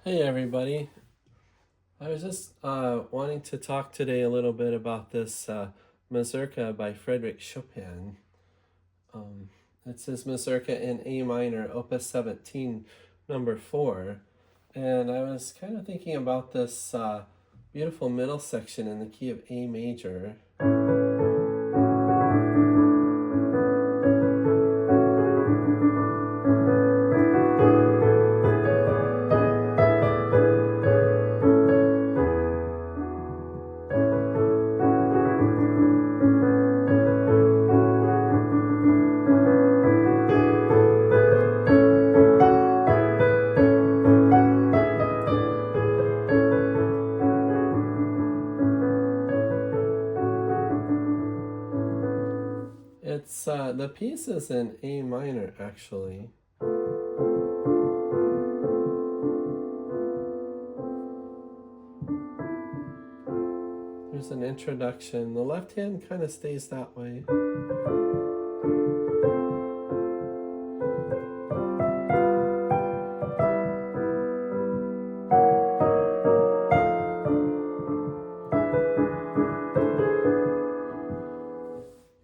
Hey everybody. I was just wanting to talk today a little bit about this Mazurka by Frederic Chopin. Um, it's his Mazurka in A minor, Opus 17, number 4. And I was kind of thinking about this beautiful middle section in the key of A major. It's the piece is in A minor actually. There's an introduction. The left hand kind of stays that way.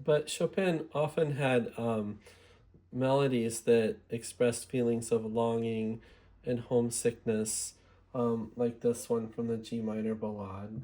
But Chopin often had melodies that expressed feelings of longing and homesickness, like this one from the G minor ballade.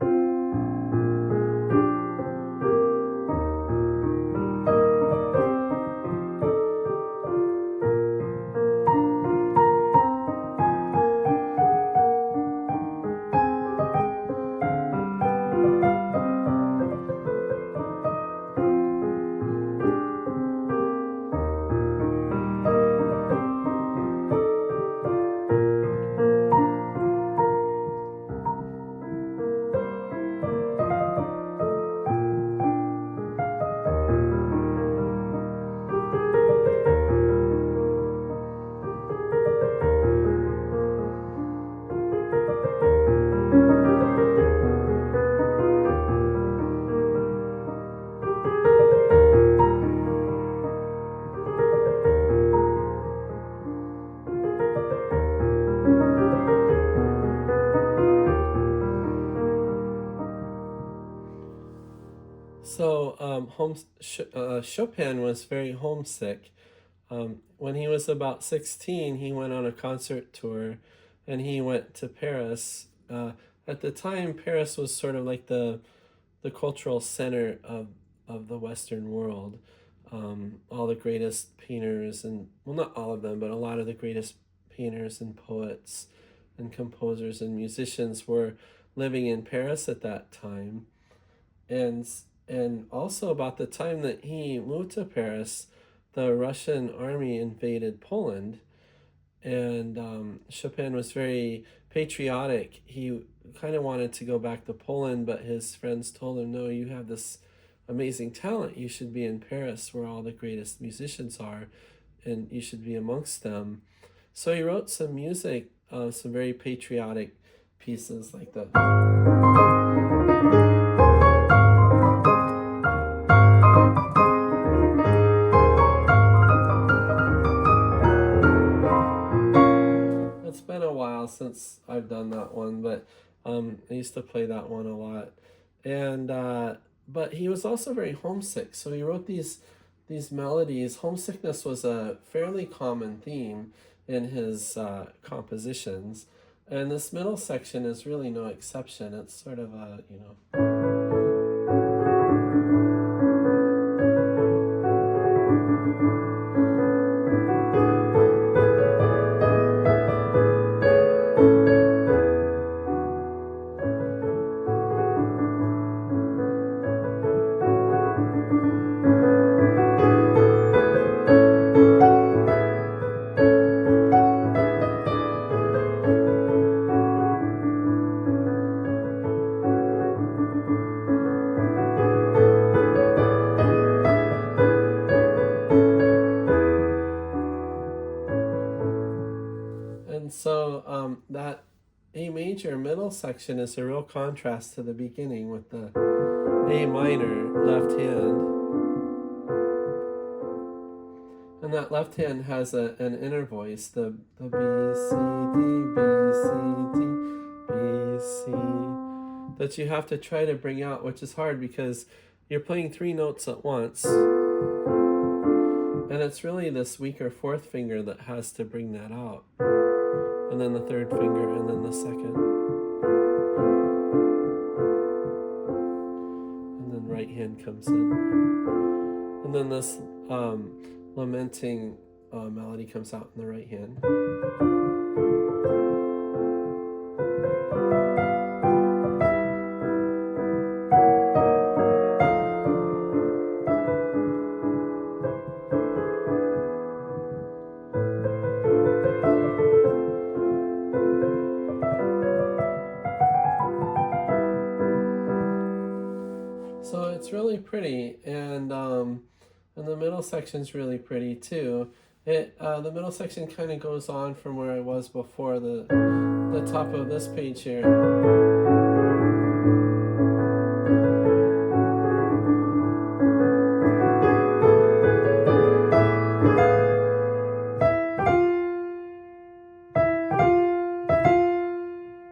So Chopin was very homesick. When he was about 16, he went on a concert tour and he went to Paris. At the time, Paris was sort of like the cultural center of the Western world. All the greatest painters, and well, not all of them, but a lot of the greatest painters and poets and composers and musicians were living in Paris at that time. And and also about the time that he moved to Paris, the Russian army invaded Poland, and Chopin was very patriotic. He kind of wanted to go back to Poland, but his friends told him, "No, you have this amazing talent. You should be in Paris, where all the greatest musicians are, and you should be amongst them." So he wrote some music, some very patriotic pieces like the. It's been a while since I've done that one, but I used to play that one a lot. And but he was also very homesick, so he wrote these melodies. Homesickness was a fairly common theme in his compositions, and this middle section is really no exception. It's sort of a. And so that A major middle section is a real contrast to the beginning with the A minor left hand. And that left hand has an inner voice, the B, C, D, B, C, that you have to try to bring out, which is hard because you're playing three notes at once. And it's really this weaker fourth finger that has to bring that out. And then the third finger, and then the second. And then right hand comes in. And then this lamenting melody comes out in the right hand. So it's really pretty, and the middle section's really pretty too. The middle section kind of goes on from where I was before, the top of this page here.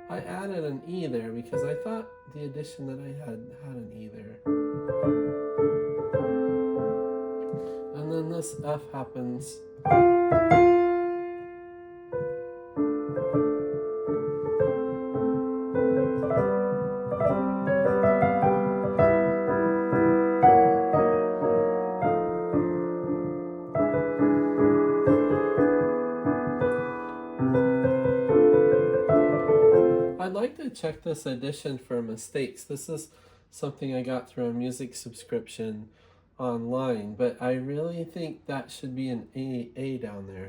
I added an E there because I thought the addition that I had an E there. And then this F happens. I'd like to check this edition for mistakes. This is something I got through a music subscription online, but I really think that should be an A down there.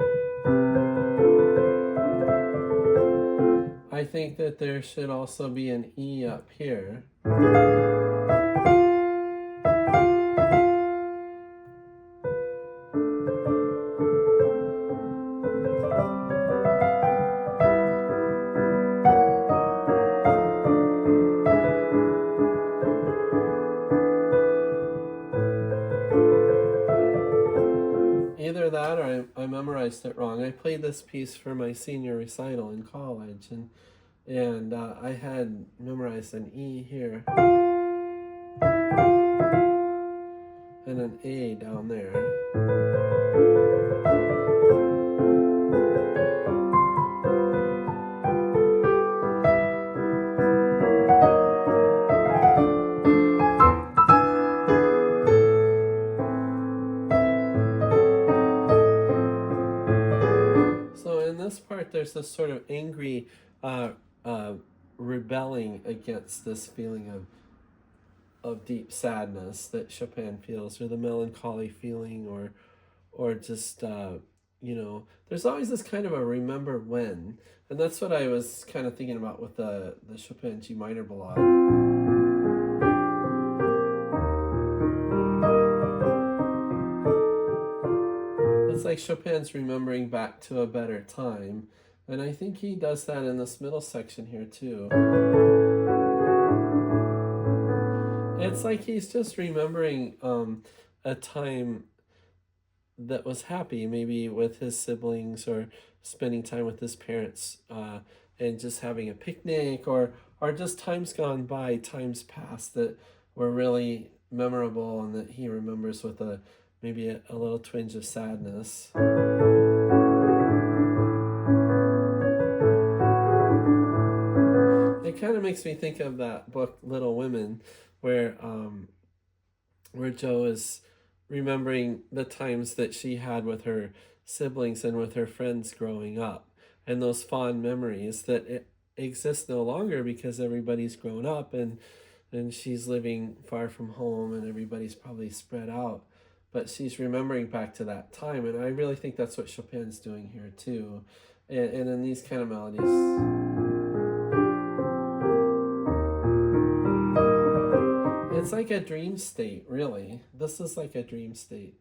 I think that there should also be an E up here. Either that or I memorized it wrong. I played this piece for my senior recital in college, and I had memorized an E here and an A down there. This part, there's this sort of angry rebelling against this feeling of deep sadness that Chopin feels, or the melancholy feeling, or just there's always this kind of a remember when, and that's what I was kind of thinking about with the Chopin G minor ballade. It's like Chopin's remembering back to a better time, and I think he does that in this middle section here too. It's like he's just remembering a time that was happy, maybe with his siblings or spending time with his parents and just having a picnic, or just times gone by, times past that were really memorable and that he remembers with maybe a little twinge of sadness. It kind of makes me think of that book Little Women, where Jo is remembering the times that she had with her siblings and with her friends growing up, and those fond memories that exist no longer because everybody's grown up and she's living far from home and everybody's probably spread out. But she's remembering back to that time, and I really think that's what Chopin's doing here too. And in these kind of melodies, it's like a dream state, really. This is like a dream state.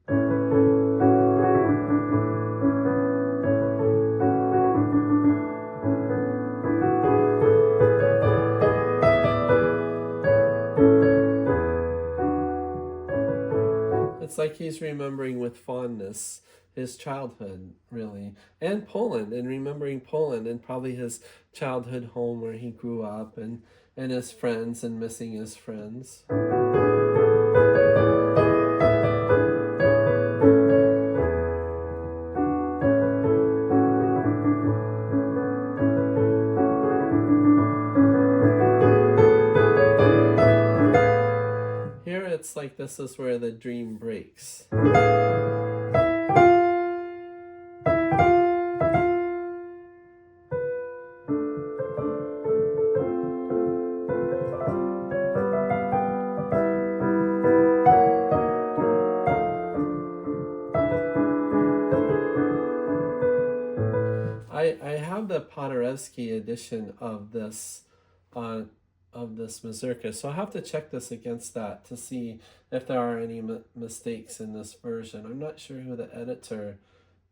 It's like he's remembering with fondness his childhood, really, and Poland, and remembering Poland, and probably his childhood home where he grew up, and his friends, and missing his friends. Here it's like this is where the dream breaks. I have the Paderewski edition uh, of this Mazurka, so I'll have to check this against that to see if there are any mistakes in this version. I'm not sure who the editor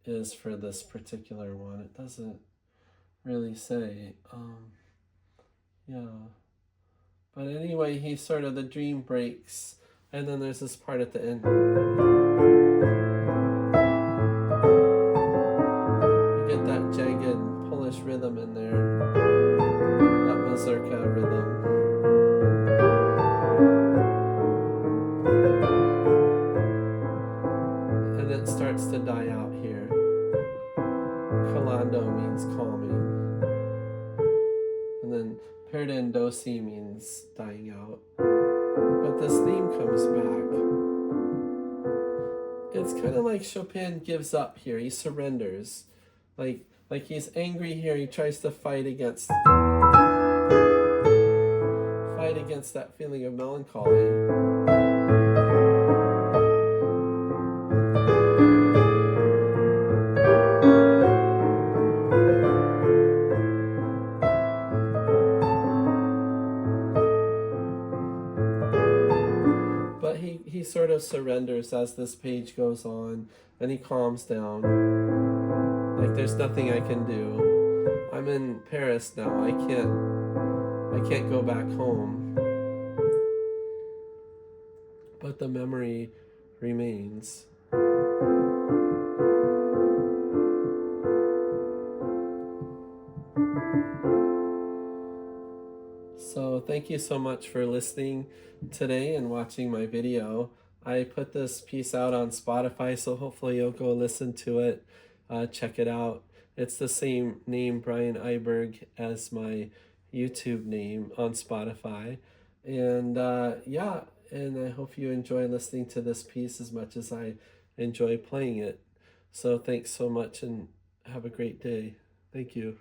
is for this particular one. It doesn't really say. Yeah, but anyway, he sort of, the dream breaks, and then there's this part at the end. Get that jagged Polish rhythm in there, that Mazurka rhythm. And it starts to die out here. Kalando means calming. And then perdendosi means dying out. But this theme comes back. It's kind of like Chopin gives up here. He surrenders. Like he's angry here. He tries to fight against that feeling of melancholy. But he sort of surrenders as this page goes on, and he calms down. Like there's nothing I can do. I'm in Paris now. I can't go back home. But the memory remains. So thank you so much for listening today and watching my video. I put this piece out on Spotify, so hopefully you'll go listen to it. Check it out. It's the same name, Brian Iberg, as my YouTube name on Spotify. And yeah, and I hope you enjoy listening to this piece as much as I enjoy playing it. So thanks so much and have a great day. Thank you.